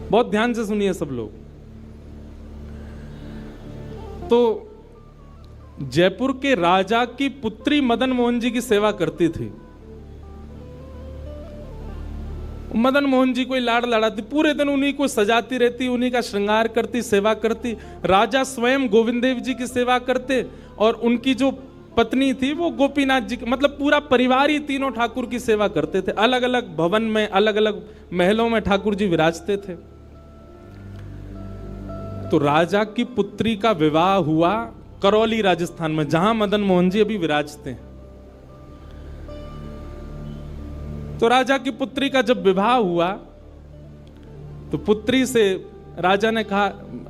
बहुत ध्यान से सुनिए सब लोग। तो जयपुर के राजा की पुत्री मदन मोहन जी की सेवा करती थी। मदन मोहन जी कोई लाड़ लड़ाती, पूरे दिन उन्हीं को सजाती रहती, उन्हीं का श्रृंगार करती, सेवा करती। राजा स्वयं गोविंद देव जी की सेवा करते और उनकी जो पत्नी थी वो गोपीनाथ जी, मतलब पूरा परिवार ही तीनों ठाकुर की सेवा करते थे। अलग अलग भवन में, अलग अलग महलों में ठाकुर जी विराजते थे। तो राजा की पुत्री का विवाह हुआ करौली राजस्थान में, जहां मदन मोहन जी अभी विराजते हैं। तो राजा की पुत्री का जब विवाह हुआ तो पुत्री से राजा ने कहा,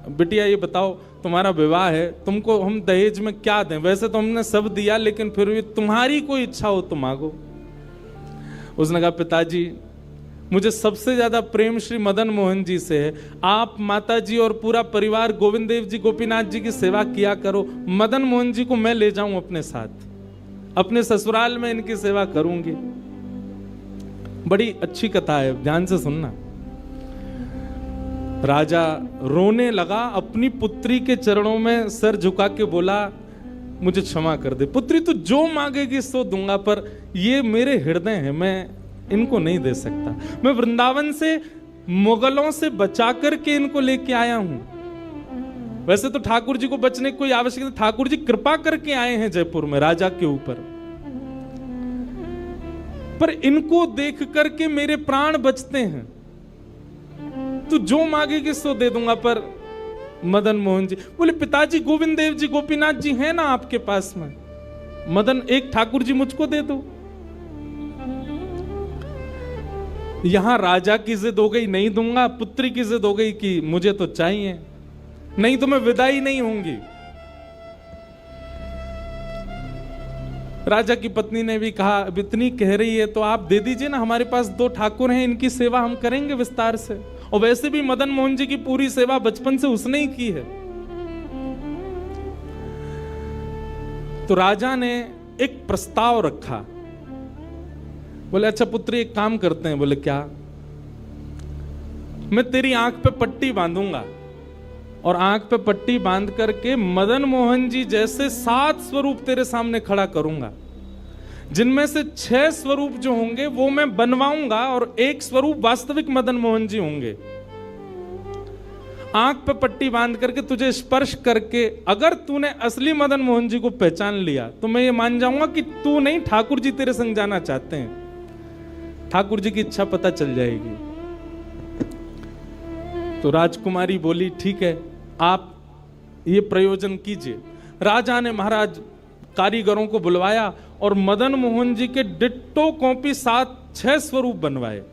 बिटिया ये बताओ तुम्हारा विवाह है, तुमको हम दहेज में क्या दें? वैसे तो हमने सब दिया, लेकिन फिर भी तुम्हारी कोई इच्छा हो तो मांगो। उसने कहा, पिताजी मुझे सबसे ज्यादा प्रेम श्री मदन मोहन जी से है। आप माता जी और पूरा परिवार गोविंद देव जी, गोपीनाथ जी की सेवा किया करो। मदन मोहन जी को मैं ले जाऊं अपने साथ, अपने ससुराल में इनकी सेवा करूंगी। बड़ी अच्छी कथा है, ध्यान से सुनना। राजा रोने लगा, अपनी पुत्री के चरणों में सर झुका के बोला, मुझे क्षमा कर दे पुत्री, तू जो मांगेगी सो दूंगा, पर ये मेरे हृदय है, मैं इनको नहीं दे सकता। मैं वृंदावन से मुगलों से बचा करके इनको लेके आया हूं। वैसे तो ठाकुर जी को बचने की कोई आवश्यकता, ठाकुर जी कृपा करके आए हैं जयपुर में राजा के ऊपर, पर इनको देख करके मेरे प्राण बचते हैं। तू जो मांगेगी सो दे दूंगा। पर मदन मोहन जी बोले, पिताजी गोविंद देव जी, गोपीनाथ जी हैं ना आपके पास में, मदन एक ठाकुर जी मुझको दे दो। यहां राजा की जिद हो गई, नहीं दूंगा। पुत्री की जिद हो गई कि मुझे तो चाहिए, नहीं तो मैं विदाई नहीं होंगी। राजा की पत्नी ने भी कहा, अब इतनी कह रही है तो आप दे दीजिए ना, हमारे पास 2 ठाकुर हैं, इनकी सेवा हम करेंगे विस्तार से। और वैसे भी मदन मोहन जी की पूरी सेवा बचपन से उसने ही की है। तो राजा ने एक प्रस्ताव रखा। बोले, अच्छा पुत्री एक काम करते हैं। बोले, क्या? मैं तेरी आंख पे पट्टी बांधूंगा और आंख पे पट्टी बांध करके मदन मोहन जी जैसे 7 स्वरूप तेरे सामने खड़ा करूंगा, जिनमें से 6 स्वरूप जो होंगे वो मैं बनवाऊंगा और 1 स्वरूप वास्तविक मदन मोहन जी होंगे। आंख पे पट्टी बांध करके तुझे स्पर्श करके अगर तूने असली मदन मोहन जी को पहचान लिया तो मैं ये मान जाऊंगा कि तू नहीं, ठाकुर जी तेरे संग जाना चाहते हैं। ठाकुर जी की इच्छा पता चल जाएगी। तो राजकुमारी बोली, ठीक है, आप ये प्रयोजन कीजिए। राजा ने महाराज कारीगरों को बुलवाया और मदन मोहन जी के डिट्टो कॉपी 6 स्वरूप बनवाए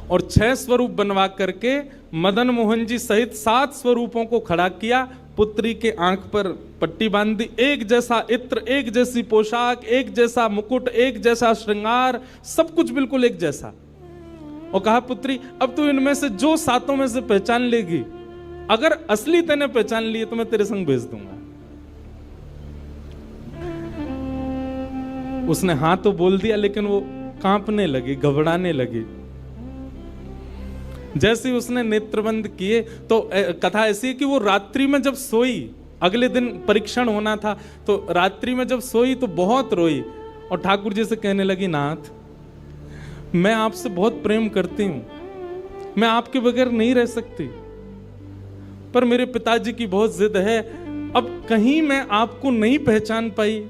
और 6 स्वरूप बनवा करके मदन मोहन जी सहित 7 स्वरूपों को खड़ा किया। पुत्री के आंख पर पट्टी बांध दी, एक जैसा इत्र, एक जैसी पोशाक, एक जैसा मुकुट, एक जैसा श्रृंगार, सब कुछ बिल्कुल एक जैसा। और कहा, पुत्री अब तू इनमें से जो 7 में से पहचान लेगी, अगर असली तेने पहचान लिए तो मैं तेरे संग भेज दूंगा। उसने हाँ तो बोल दिया, लेकिन वो कांपने लगी, घबराने लगी। जैसे ही उसने नेत्रबंद किए तो कथा ऐसी है कि वो रात्रि में जब सोई, अगले दिन परीक्षण होना था, तो रात्रि में जब सोई तो बहुत रोई और ठाकुर जी से कहने लगी, नाथ मैं आपसे बहुत प्रेम करती हूं, मैं आपके बगैर नहीं रह सकती, पर मेरे पिताजी की बहुत जिद है। अब कहीं मैं आपको नहीं पहचान पाई,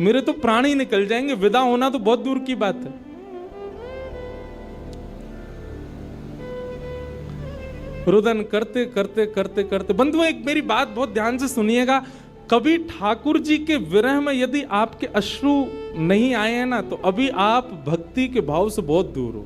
मेरे तो प्राण ही निकल जाएंगे, विदा होना तो बहुत दूर की बात है। रुदन करते करते करते करते, बंधुओं एक मेरी बात बहुत ध्यान से सुनिएगा, कभी ठाकुर जी के विरह में यदि आपके अश्रु नहीं आए हैं ना, तो अभी आप भक्ति के भाव से बहुत दूर हो।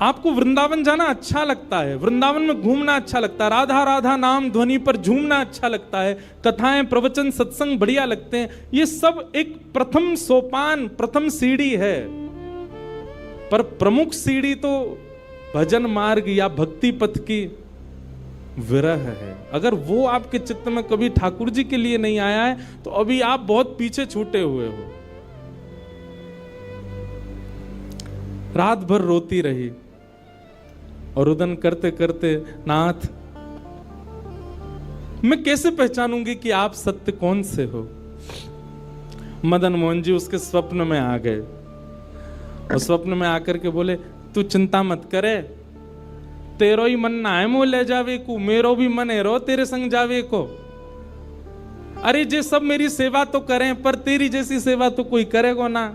आपको वृंदावन जाना अच्छा लगता है, वृंदावन में घूमना अच्छा लगता है, राधा राधा नाम ध्वनि पर झूमना अच्छा लगता है, कथाएं प्रवचन सत्संग बढ़िया लगते हैं, ये सब एक प्रथम सोपान, प्रथम सीढ़ी है। पर प्रमुख सीढ़ी तो भजन मार्ग या भक्ति पथ की विरह है। अगर वो आपके चित्त में कभी ठाकुर जी के लिए नहीं आया है तो अभी आप बहुत पीछे छूटे हुए हो। रात भर रोती रही और रुदन करते करते, नाथ मैं कैसे पहचानूंगी कि आप सत्य कौन से हो। मदन मोहन जी उसके स्वप्न में आ गए और स्वप्न में आकर के बोले, तू चिंता मत करे, तेरो ही मन ना है मोह ले जावे को, मेरो भी मन है रो तेरे संग जावे को। अरे जे सब मेरी सेवा तो करें, पर तेरी जैसी सेवा तो कोई करेगा ना,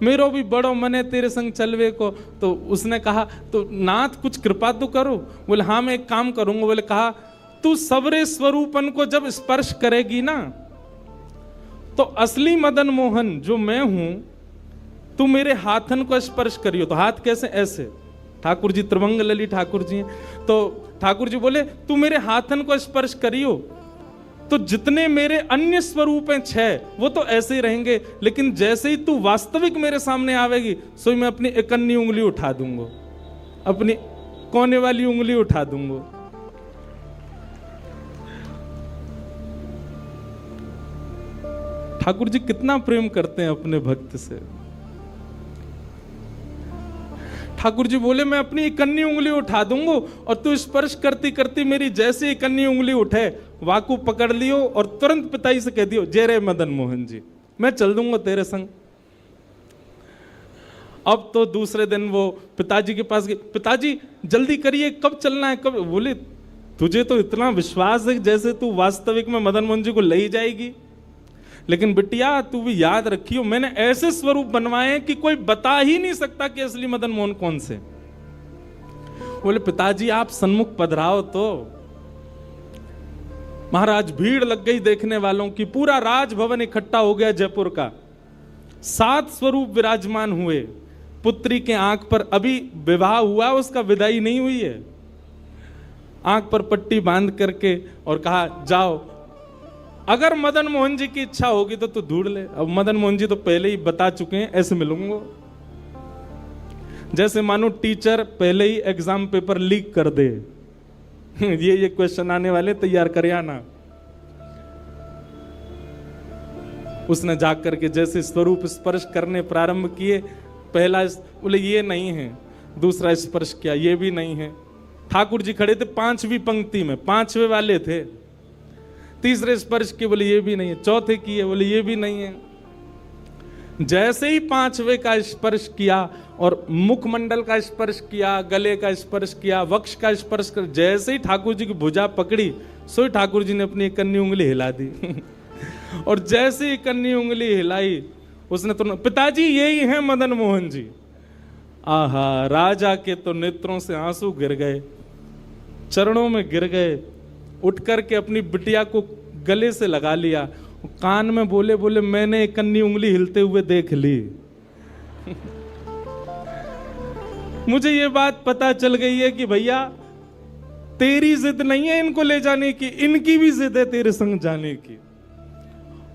मेरो भी बड़ो मन है तेरे संग चलवे को। तो उसने कहा, तो नाथ कुछ कृपा तो करो। बोले हाँ मैं एक काम करूंगा। बोले कहा, तू सबरे स्वरूपन को जब स्पर्श करेगी ना, तो असली मदन मोहन जो मैं हूं, तू मेरे हाथन को स्पर्श करियो। तो हाथ कैसे? ऐसे। ठाकुर जी त्रिभंग लली ठाकुर जी हैं। तो ठाकुर जी बोले, तू मेरे हाथन को स्पर्श करियो, तो जितने मेरे अन्य स्वरूप हैं 6, वो तो ऐसे ही रहेंगे, लेकिन जैसे ही तू वास्तविक मेरे सामने आवेगी, सो मैं अपनी इकन्नी उंगली उठा दूंगा, अपनी कोने वाली उंगली उठा दूंगा। ठाकुर जी कितना प्रेम करते हैं अपने भक्त से। ठाकुर जी बोले, मैं अपनी इकन्नी उंगली उठा दूंगा और तू स्पर्श करती करती मेरी जैसी इकन्नी उंगली उठे, वाकू पकड़ लियो और तुरंत पिताजी से कह दियो, जय रे मदन मोहन जी, मैं चल दूंगा तेरे संग। अब तो दूसरे दिन वो पिताजी के पास गए, पिताजी जल्दी करिए, कब चलना है, कब? बोले, तुझे तो इतना विश्वास है जैसे तू वास्तविक में मदन मोहन जी को ले ही जाएगी, लेकिन बिटिया तू भी याद रखियो, मैंने ऐसे स्वरूप बनवाए कि कोई बता ही नहीं सकता कि असली मदन मोहन कौन से। बोले, पिताजी आप सन्मुख पधराओ। तो महाराज भीड़ लग गई देखने वालों की, पूरा राजभवन इकट्ठा हो गया जयपुर का। 7 स्वरूप विराजमान हुए। पुत्री के आंख पर अभी विवाह हुआ, उसका विदाई नहीं हुई है, आंख पर पट्टी बांध करके और कहा, जाओ अगर मदन मोहन जी की इच्छा होगी तो तू ढूंढ ले। अब मदन मोहन जी तो पहले ही बता चुके हैं, ऐसे मिलूंगा। जैसे मानो टीचर पहले ही एग्जाम पेपर लीक कर दे, ये क्वेश्चन आने वाले, तैयार कर आना। उसने जाकर के जैसे स्वरूप स्पर्श करने प्रारंभ किए, पहला बोले ये नहीं है, दूसरा स्पर्श किया, ये भी नहीं है। ठाकुर जी खड़े थे 5वीं पंक्ति में, 5वें वाले थे। तीसरे स्पर्श किए, बोले ये भी नहीं है। चौथे किए, बोले ये भी नहीं है। जैसे ही 5वें का स्पर्श किया और मुखमंडल का स्पर्श किया, गले का स्पर्श किया, वक्ष का स्पर्श कर, जैसे ही ठाकुर जी की भुजा पकड़ी, सो ही ठाकुर जी ने अपनी कन्नी उंगली हिला दी। और जैसे ही कन्नी उंगली हिलाई, उसने तो, पिताजी यही है मदन मोहन जी। आहा, राजा के तो नेत्रों से आंसू गिर गए, चरणों में गिर गए, उठ करके अपनी बिटिया को गले से लगा लिया, कान में बोले, बोले मैंने एक कन्नी उंगली हिलते हुए देख ली। मुझे ये बात पता चल गई है कि भैया तेरी जिद नहीं है इनको ले जाने की, इनकी भी जिद है तेरे संग जाने की।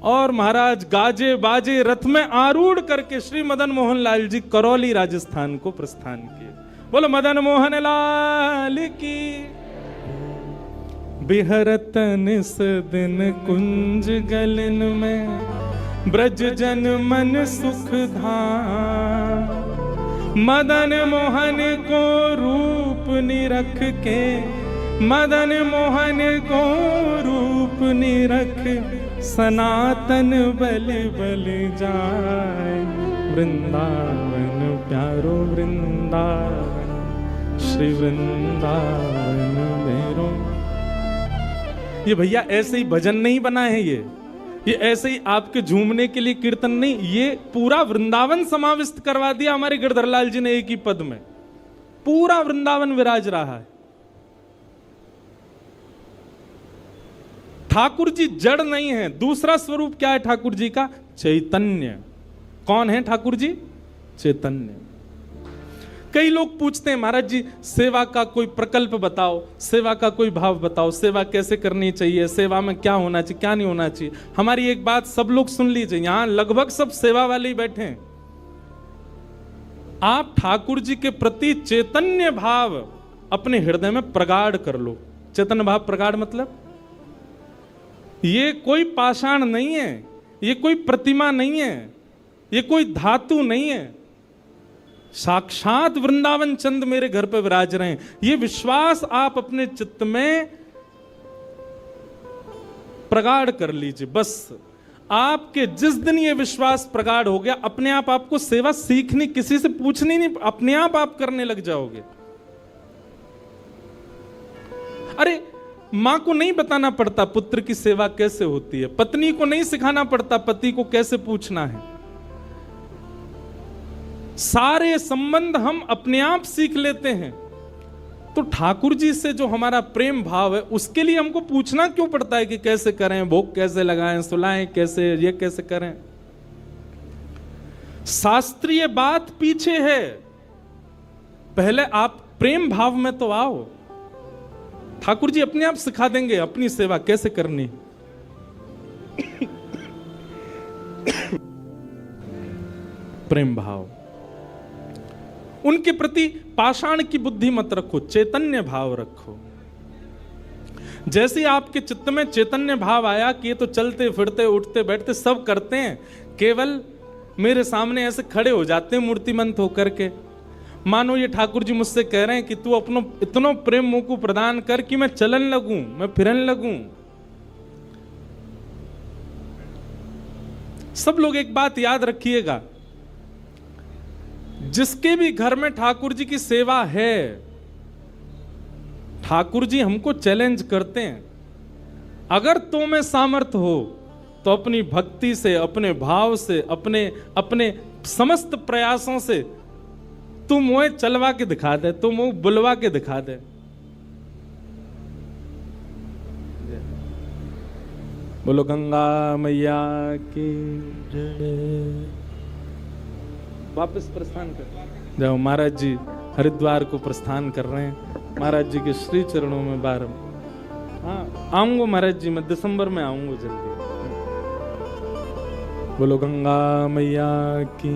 और महाराज गाजे बाजे रथ में आरूढ़ करके श्री मदन मोहन लाल जी करौली राजस्थान को प्रस्थान किए। बोलो मदन मोहन लाल की। बिहरत निस दिन कुंज गलन में, ब्रज जन मन सुख धाम। मदन मोहन को रूप निरख के, मदन मोहन को रूप निरख, सनातन बल बल जाए। वृंदावन प्यारो वृंदावन, श्री वृंदावन मेरो। ये भैया ऐसे ही भजन नहीं बना है, ये ऐसे ही आपके झूमने के लिए कीर्तन नहीं, ये पूरा वृंदावन समाविष्ट करवा दिया हमारे गिरधर लाल जी ने एक ही पद में। पूरा वृंदावन विराज रहा है। ठाकुर जी जड़ नहीं है। दूसरा स्वरूप क्या है ठाकुर जी का? चैतन्य। कौन है ठाकुर जी? चैतन्य। कई लोग पूछते हैं महाराज जी सेवा का कोई प्रकल्प बताओ, सेवा का कोई भाव बताओ, सेवा कैसे करनी चाहिए, सेवा में क्या होना चाहिए क्या नहीं होना चाहिए। हमारी एक बात सब लोग सुन लीजिए, यहां लगभग सब सेवा वाले ही बैठे हैं। आप ठाकुर जी के प्रति चैतन्य भाव अपने हृदय में प्रगाढ़ कर लो। चैतन्य भाव प्रगाढ़ मतलब ये कोई पाषाण नहीं है, ये कोई प्रतिमा नहीं है, ये कोई धातु नहीं है, साक्षात वृंदावन चंद मेरे घर पे विराज रहे हैं। ये विश्वास आप अपने चित्त में प्रगाढ़ कर लीजिए। बस आपके जिस दिन ये विश्वास प्रगाढ़ हो गया, अपने आप आपको सेवा सीखनी, किसी से पूछनी नहीं, अपने आप करने लग जाओगे। अरे मां को नहीं बताना पड़ता पुत्र की सेवा कैसे होती है, पत्नी को नहीं सिखाना पड़ता पति को कैसे पूछना है। सारे संबंध हम अपने आप सीख लेते हैं। तो ठाकुर जी से जो हमारा प्रेम भाव है, उसके लिए हमको पूछना क्यों पड़ता है कि कैसे करें, भोग कैसे लगाएं, सुलाएं कैसे, ये कैसे करें। शास्त्रीय बात पीछे है, पहले आप प्रेम भाव में तो आओ। ठाकुर जी अपने आप सिखा देंगे अपनी सेवा कैसे करनी। प्रेम भाव, उनके प्रति पाषाण की बुद्धि मत रखो, चैतन्य भाव रखो। जैसे आपके चित्त में चैतन्य भाव आया कि ये तो चलते फिरते उठते बैठते सब करते हैं, केवल मेरे सामने ऐसे खड़े हो जाते हैं मूर्तिमंत होकर के। मानो ये ठाकुर जी मुझसे कह रहे हैं कि तू अपनो इतनो प्रेम मुंह को प्रदान कर कि मैं चलन लगूं, मैं फिरन लगूं। सब लोग एक बात याद रखिएगा, जिसके भी घर में ठाकुर जी की सेवा है, ठाकुर जी हमको चैलेंज करते हैं, अगर तो में सामर्थ्य हो तो अपनी भक्ति से, अपने भाव से, अपने समस्त प्रयासों से तू मुझे चलवा के दिखा दे, तू मुझे बुलवा के दिखा दे। बोलो गंगा मैया की जय। वापस प्रस्थान कर जाओ। महाराज जी हरिद्वार को प्रस्थान कर रहे हैं, महाराज जी के श्री चरणों में बार। हाँ आऊंगा महाराज जी, मैं दिसंबर में आऊंगा जल्दी। बोलो गंगा मैया की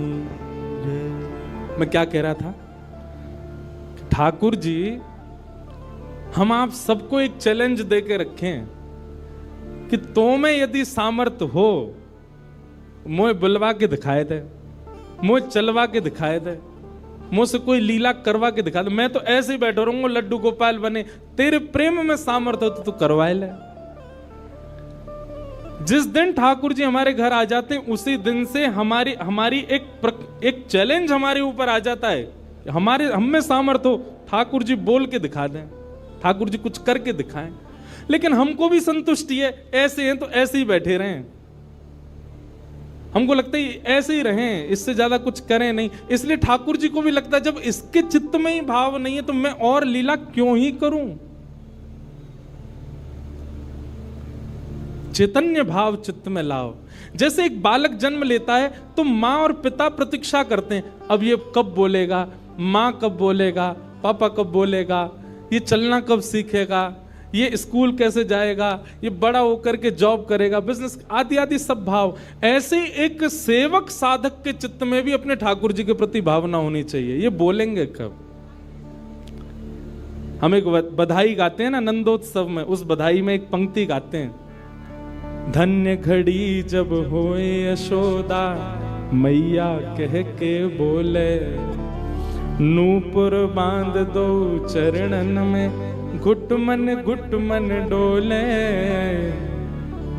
जय। मैं क्या कह रहा था, ठाकुर जी हम आप सबको एक चैलेंज देके रखें कि तो में यदि सामर्थ्य हो, मुझे बुलवा के दिखाए दे, मुझे चलवा के दिखाए दे, मुझसे कोई लीला करवा के दिखा दे। मैं तो ऐसे ही बैठा रहूंगा लड्डू गोपाल बने। तेरे प्रेम में सामर्थ्य हो तो तू करवाए ले। जिस दिन ठाकुर जी हमारे घर आ जाते हैं, उसी दिन से हमारी एक चैलेंज हमारे ऊपर आ जाता है। हम में सामर्थ्य हो, ठाकुर जी बोल के दिखा दें, ठाकुर जी कुछ करके दिखाएं। लेकिन हमको भी संतुष्टि है, ऐसे हैं तो ऐसे ही बैठे रहें। हमको लगता है ऐसे ही रहें, इससे ज्यादा कुछ करें नहीं। इसलिए ठाकुर जी को भी लगता है जब इसके चित्त में ही भाव नहीं है तो मैं और लीला क्यों ही करूं। चैतन्य भाव चित्त में लाओ। जैसे एक बालक जन्म लेता है तो माँ और पिता प्रतीक्षा करते हैं, अब ये कब बोलेगा, माँ कब बोलेगा, पापा कब बोलेगा, ये चलना कब सीखेगा, ये स्कूल कैसे जाएगा, ये बड़ा होकर के जॉब करेगा, बिजनेस आदि आदि सब भाव। ऐसे एक सेवक साधक के चित्त में भी अपने ठाकुर जी के प्रति भावना होनी चाहिए, ये बोलेंगे कब। हम एक बधाई गाते हैं ना नंदोत्सव में, उस बधाई में एक पंक्ति गाते हैं, धन्य घड़ी जब होए यशोदा मैया कह के बोले, नूपुर बांध दो चरणन में घुट मन डोले,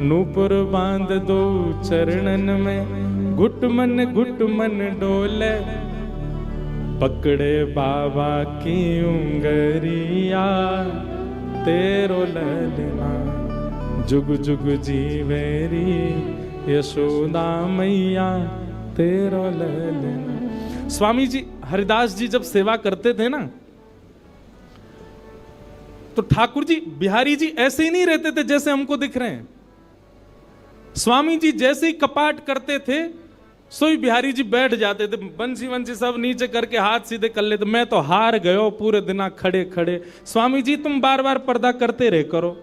नूपुर बांध दो चरणन में घुट मन डोले, पकड़े बाबा की उंगरिया तेरो ललना जुग जुग जीवेरी यशोदा मैया तेरो ललना। स्वामी जी हरिदास जी जब सेवा करते थे ना, तो ठाकुर जी बिहारी जी ऐसे ही नहीं रहते थे जैसे हमको दिख रहे हैं। स्वामी जी जैसे ही कपाट करते थे, सोई बिहारी जी बैठ जाते थे, बंसी सब नीचे करके हाथ सीधे कर लेते। मैं तो हार गयो पूरे दिन खड़े खड़े। स्वामी जी तुम बार बार पर्दा करते रहे करो।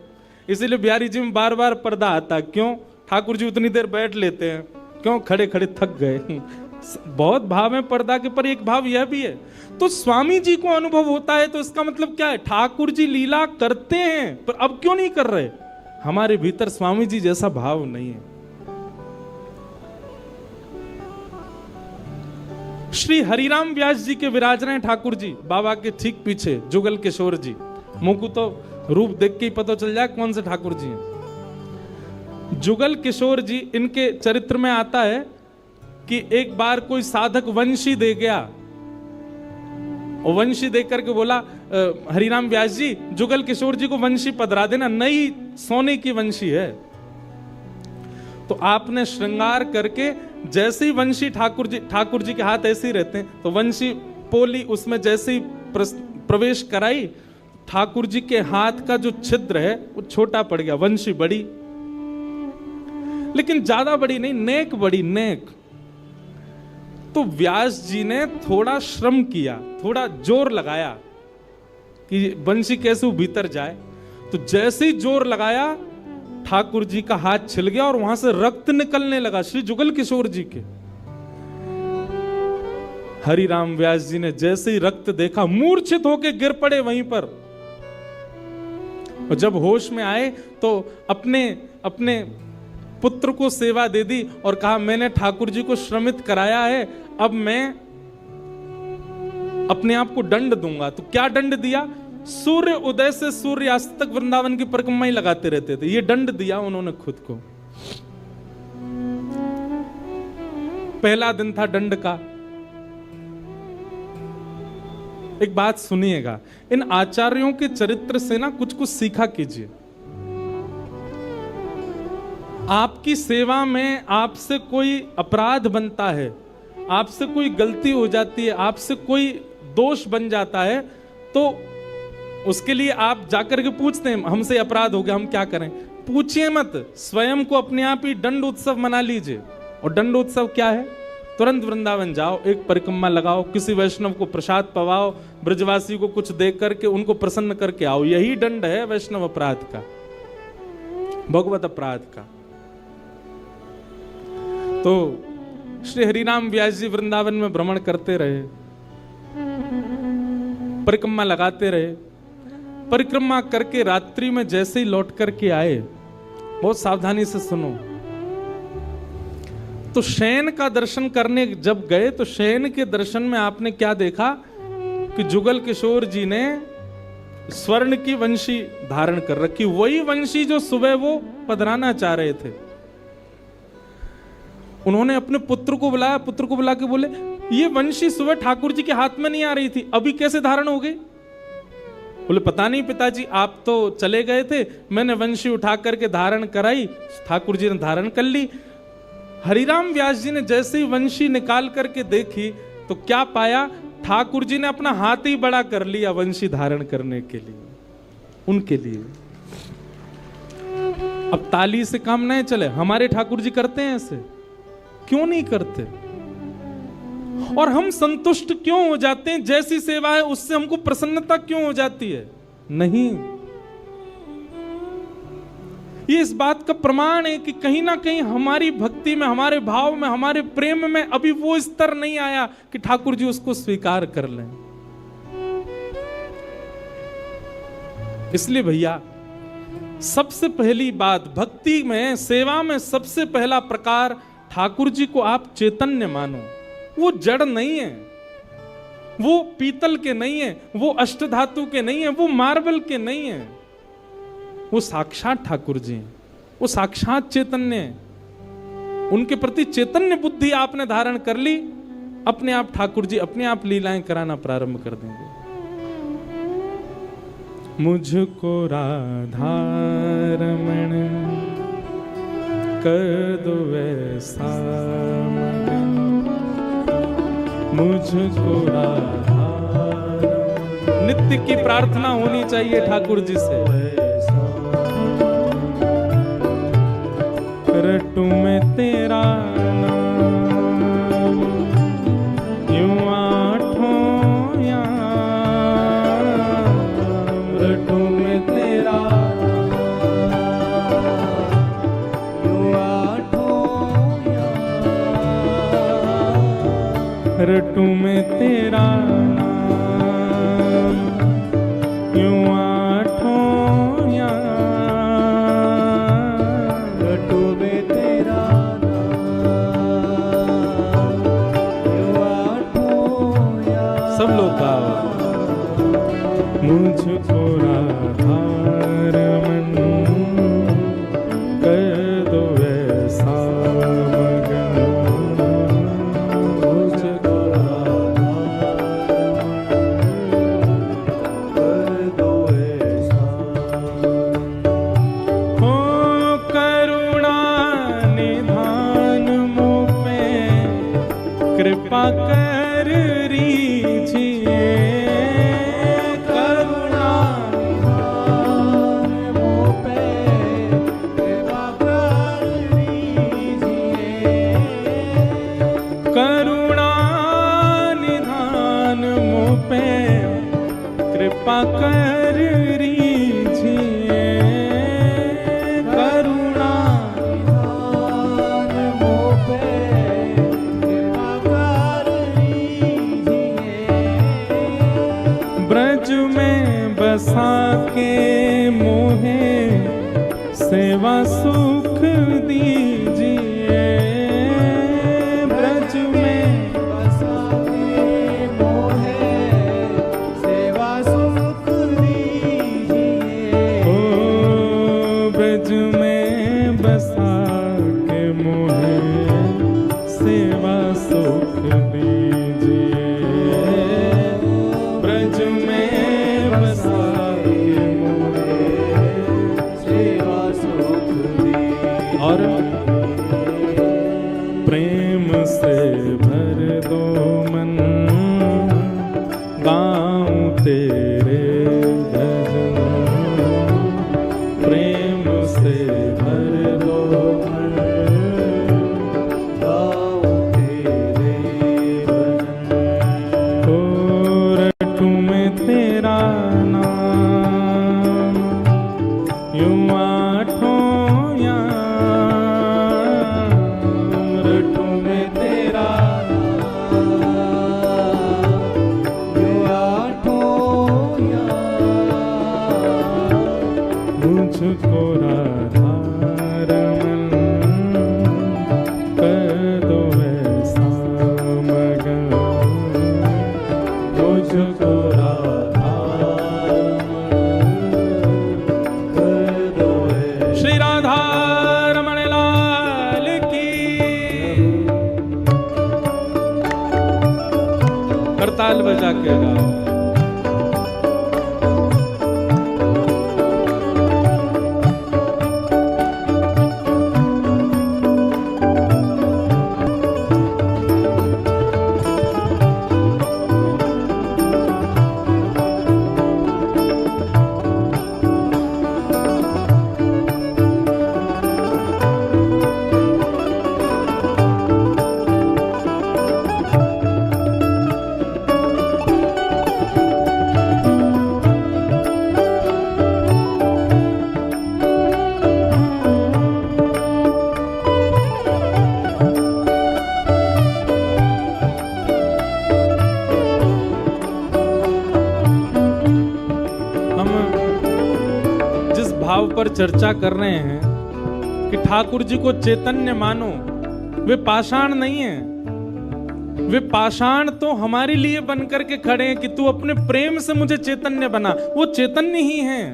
इसीलिए बिहारी जी में बार बार पर्दा आता। क्यों? ठाकुर जी उतनी देर बैठ लेते हैं, क्यों? खड़े खड़े थक गए। बहुत भाव है पर्दा के, पर एक भाव यह भी है। तो स्वामी जी को अनुभव होता है, तो इसका मतलब क्या है? ठाकुर जी लीला करते हैं, पर अब क्यों नहीं कर रहे? हमारे भीतर स्वामी जी जैसा भाव नहीं है। श्री हरिराम व्यास जी के विराज रहे हैं ठाकुर जी, बाबा के ठीक पीछे जुगल किशोर जी। मुंह को तो रूप देख के ही पता चल जाए कौन से ठाकुर जी हैं। जुगल किशोर जी, इनके चरित्र में आता है कि एक बार कोई साधक वंशी दे गया, और वंशी देख करके बोला हरिराम व्यास जी, जुगल किशोर जी को वंशी पधरा देना, नई सोने की वंशी है। तो आपने श्रृंगार करके जैसे ही वंशी ठाकुर जी के हाथ ऐसे ही रहते हैं, तो वंशी पोली उसमें जैसे ही प्रवेश कराई, ठाकुर जी के हाथ का जो छिद्र है वो छोटा पड़ गया। वंशी बड़ी, लेकिन ज्यादा बड़ी नहीं, नेक बड़ी, नेक। तो व्यास जी ने थोड़ा श्रम किया, थोड़ा जोर लगाया कि वंशी कैसे भीतर जाए। तो जैसे ही जोर लगाया, ठाकुर जी का हाथ छिल गया और वहां से रक्त निकलने लगा श्री जुगल किशोर जी के। हरिराम व्यास जी ने जैसे ही रक्त देखा, मूर्छित होकर गिर पड़े वहीं पर। और जब होश में आए तो अपने पुत्र को सेवा दे दी और कहा, मैंने ठाकुर जी को श्रमित कराया है, अब मैं अपने आप को दंड दूंगा। तो क्या दंड दिया? सूर्य उदय से सूर्यास्त तक वृंदावन की परिक्रमा ही लगाते रहते थे। ये दंड दिया उन्होंने खुद को। पहला दिन था दंड का। एक बात सुनिएगा, इन आचार्यों के चरित्र से ना कुछ कुछ सीखा कीजिए। आपकी सेवा में आपसे कोई अपराध बनता है, आपसे कोई गलती हो जाती है, आपसे कोई दोष बन जाता है, तो उसके लिए आप जाकर के पूछते हैं, हमसे अपराध हो गया, हम क्या करें? पूछिए मत, स्वयं को अपने आप ही दंड उत्सव मना लीजिए। और दंड उत्सव क्या है? तुरंत वृंदावन जाओ, एक परिक्रमा लगाओ, किसी वैष्णव को प्रसाद पवाओ, ब्रजवासी को कुछ दे करके उनको प्रसन्न करके आओ। यही दंड है वैष्णव अपराध का, भगवत अपराध का। तो श्री हरिराम व्यास जी वृंदावन में भ्रमण करते रहे, परिक्रमा लगाते रहे। परिक्रमा करके रात्रि में जैसे ही लौट करके आए, बहुत सावधानी से सुनो, तो शयन का दर्शन करने जब गए, तो शयन के दर्शन में आपने क्या देखा कि जुगल किशोर जी ने स्वर्ण की वंशी धारण कर रखी, वही वंशी जो सुबह वो पधराना चाह रहे थे। उन्होंने अपने पुत्र को बुलाया, पुत्र को बुला के बोले, ये वंशी सुबह ठाकुर जी के हाथ में नहीं आ रही थी, अभी कैसे धारण हो गई? बोले, पता नहीं पिताजी, आप तो चले गए थे, मैंने वंशी उठा करके धारण कराई, ठाकुर जी ने धारण कर ली। हरिराम व्यास जी ने जैसे ही वंशी निकाल करके देखी, तो क्या पाया? ठाकुर जी ने अपना हाथ ही बड़ा कर लिया वंशी धारण करने के लिए, उनके लिए। अब ताली से काम नहीं चले, हमारे ठाकुर जी करते हैं ऐसे? क्यों नहीं करते? और हम संतुष्ट क्यों हो जाते हैं? जैसी सेवा है उससे हमको प्रसन्नता क्यों हो जाती है? नहीं। ये इस बात का प्रमाण है कि कहीं ना कहीं हमारी भक्ति में, हमारे भाव में, हमारे प्रेम में अभी वो स्तर नहीं आया कि ठाकुर जी उसको स्वीकार कर लें। इसलिए भैया, सबसे पहली बात भक्ति में, सेवा में सबसे पहला प्रकार, ठाकुर जी को आप चैतन्य मानो। वो जड़ नहीं है, वो पीतल के नहीं है, वो अष्टधातु के नहीं है, वो मार्बल के नहीं है, वो साक्षात ठाकुर जी हैं, वो साक्षात चैतन्य है। उनके प्रति चैतन्य बुद्धि आपने धारण कर ली, अपने आप ठाकुर जी अपने आप लीलाएं कराना प्रारंभ कर देंगे। मुझको राधा रमण कर दो वैसा मगन, मुझको राधा रमण। नित्य की प्रार्थना होनी चाहिए ठाकुर जी से, रटू में तेरा नाम यूं आठों याम, रटू में तेरा यूं आठों याम, रटू में तेरा नाम यूं आठों याम, रटू में तेरा नाम मुझको राधारमन कर दो ऐसा मगन, मुझको राधारमन कर दो ऐसा। हो करुणा निधान मुझ पे कृपा कर रीजिए, कृपा कर रीजिए, करुणा निधान मुझ पे कृपा कर रीजिए। ब्रज में बसा के मोहे सेवा सुख दीजिए, ब्रज में बसा के मोहे सेवा सुख दीजिए। ओ ब्रज में बसा के मोहे सेवा सुख दीजिए, ब्रज में बसा के मोहे सेवा सुख दीजिए। और प्रेम से भर दो मन गाऊं तेरे भजन, प्रेम से भर दो मन गाऊं तेरे भजन। ओ रटूं मैं तेरा नाम यूं आठों याम, रटूं मैं तेरा मुझको राधारमन कर दो ऐसा मगन, मुझको राधारमन कर दो ऐसा। श्री राधारमण लाल की। करताल बजा के गाओ। भाव पर चर्चा कर रहे हैं कि ठाकुर जी को चैतन्य मानो, वे पाषाण नहीं है। वे पाषाण तो हमारे लिए बन करके खड़े हैं कि तू अपने प्रेम से मुझे चैतन्य बना। वो चैतन्य ही हैं।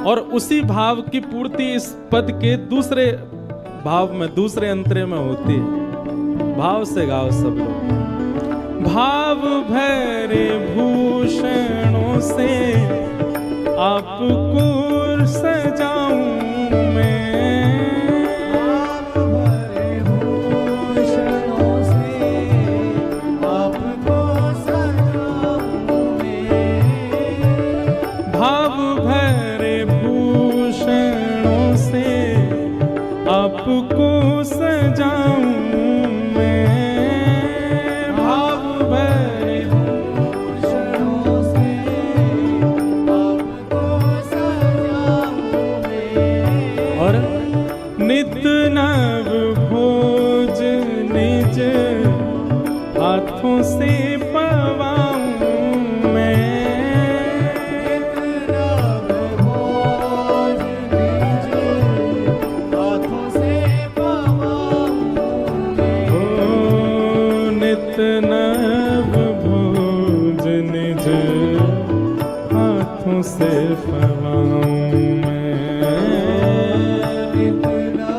और उसी भाव की पूर्ति इस पद के दूसरे भाव में, दूसरे अंतरे में होती है। भाव से गाओ सब लोग। भाव भरे भूषणों से आपको सजाऊं मैं, भाव भरे भूषणों से आपको सजाऊं मैं, भाव भरे भूषणों से आपको सजाऊं मैं, भाव भरे भूषणों से आपको सजाऊं मैं। और नित नव भोज निज हाथों से पवाऊं मैं, नित नव भोज निज से पवाऊं मैं, इतना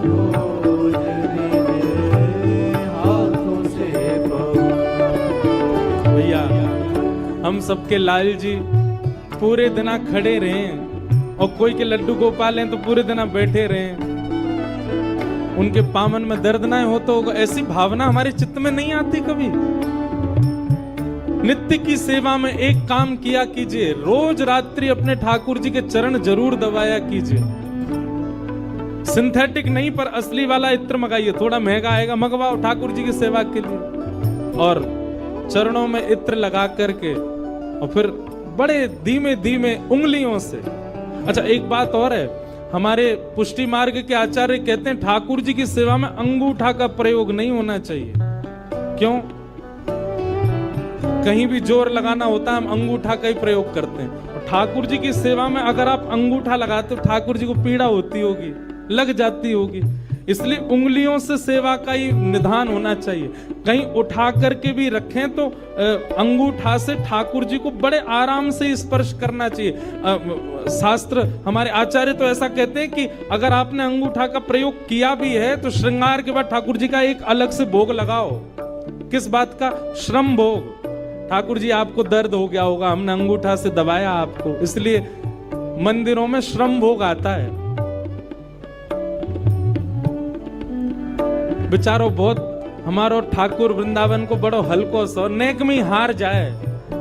भोजन हाथों से पवाऊं। भैया हम सबके लाल जी पूरे दिना खड़े रहे और कोई के लड्डू गोपाल हैं तो पूरे दिना बैठे रहे, उनके पामन में दर्द ना हो तो ऐसी भावना हमारे चित्त में नहीं आती कभी। नित्य की सेवा में एक काम किया कीजिए, रोज रात्रि अपने ठाकुर जी के चरण जरूर दबाया कीजिए। सिंथेटिक नहीं पर असली वाला इत्र मंगाइए, थोड़ा महंगा आएगा, मंगवाओ ठाकुर जी की सेवा के लिए, और चरणों में इत्र लगा करके और फिर बड़े धीमे धीमे उंगलियों से। अच्छा एक बात और है, हमारे पुष्टि मार्ग के आचार्य कहते हैं ठाकुर जी की सेवा में अंगूठा का प्रयोग नहीं होना चाहिए। क्यों? कहीं भी जोर लगाना होता है हम अंगूठा का ही प्रयोग करते हैं, और ठाकुर जी की सेवा में अगर आप अंगूठा लगाते हो ठाकुर जी को पीड़ा होती होगी, लग जाती होगी, इसलिए उंगलियों से सेवा का ही निधान होना चाहिए। कहीं उठा करके भी रखें तो अंगूठा से ठाकुर जी को बड़े आराम से स्पर्श करना चाहिए। शास्त्र हमारे आचार्य तो ऐसा कहते हैं कि अगर आपने अंगूठा का प्रयोग किया भी है तो श्रृंगार के बाद ठाकुर जी का एक अलग से भोग लगाओ। किस बात का? श्रम भोग। ठाकुर जी आपको दर्द हो गया होगा, हमने अंगूठा से दबाया आपको, इसलिए मंदिरों में श्रम भोग आता है। बेचारो बहुत हमारो ठाकुर वृंदावन को बड़ो हल्को सो नेक में ही हार जाए,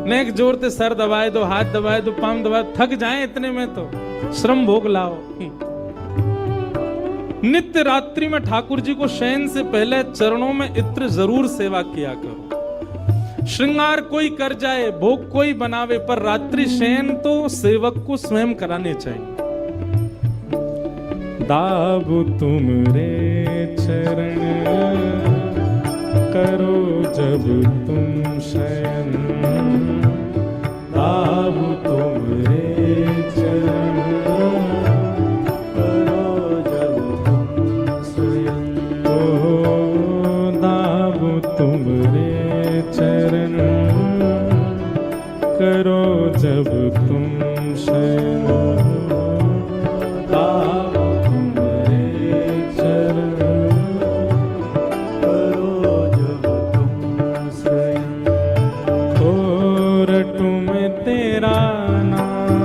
नेक जोरते सर दबाए दो, हाथ दबाए दो, पाम दबाए, थक जाए इतने में तो श्रम भोग लाओ। नित्य रात्रि में ठाकुर जी को शयन से पहले चरणों में इत्र जरूर सेवा किया करो। श्रृंगार कोई कर जाए, भोग कोई बनावे, पर रात्रि शयन तो सेवक को स्वयं कराने चाहिए। दाबु तुमरे चरण करो जब तुम शयन, दाबु तुमरे चरण करो जब तुम स्वयं, ओ दाबु तुमरे चरण करो जब तुम शयन, दाबु तुमरे चरण करो जब तुम स्वयं। ओ रटू में तेरा नाम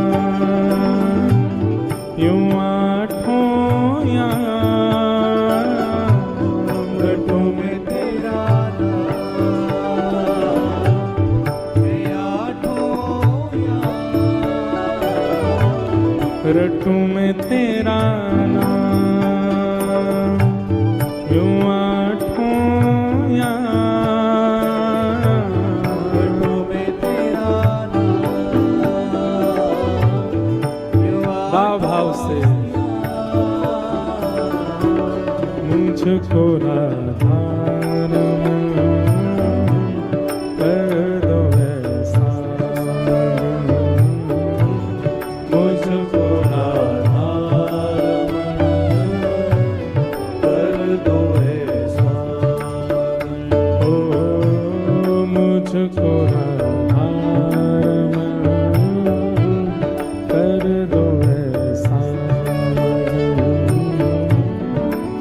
यूं आठों याम, रटू में तेरा नाम ये आठों याम, रटू में तेरा नाम यूं आठों याम, रटू में तेरा नाम ये भाव भाव से मुझको राधा कर दो ऐसा, मुझको राधा कर दो ऐसा, ओ मुझको राधा कर दो ऐसा,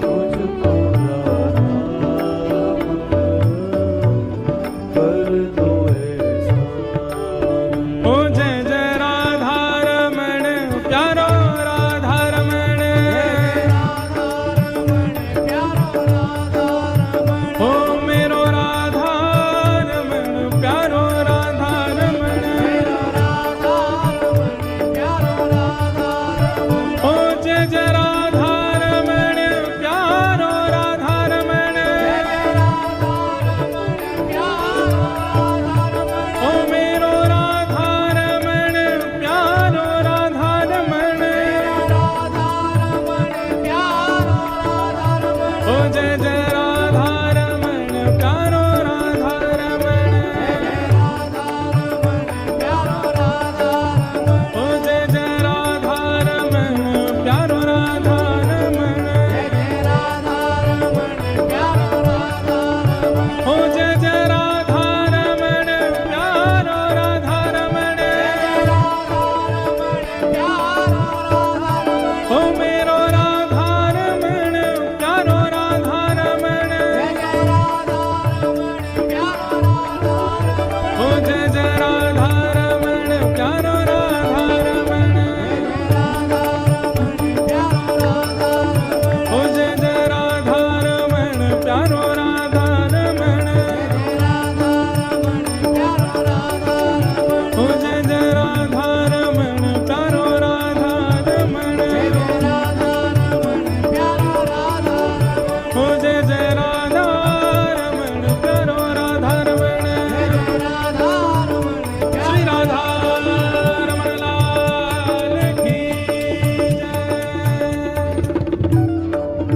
मुझको राधा जय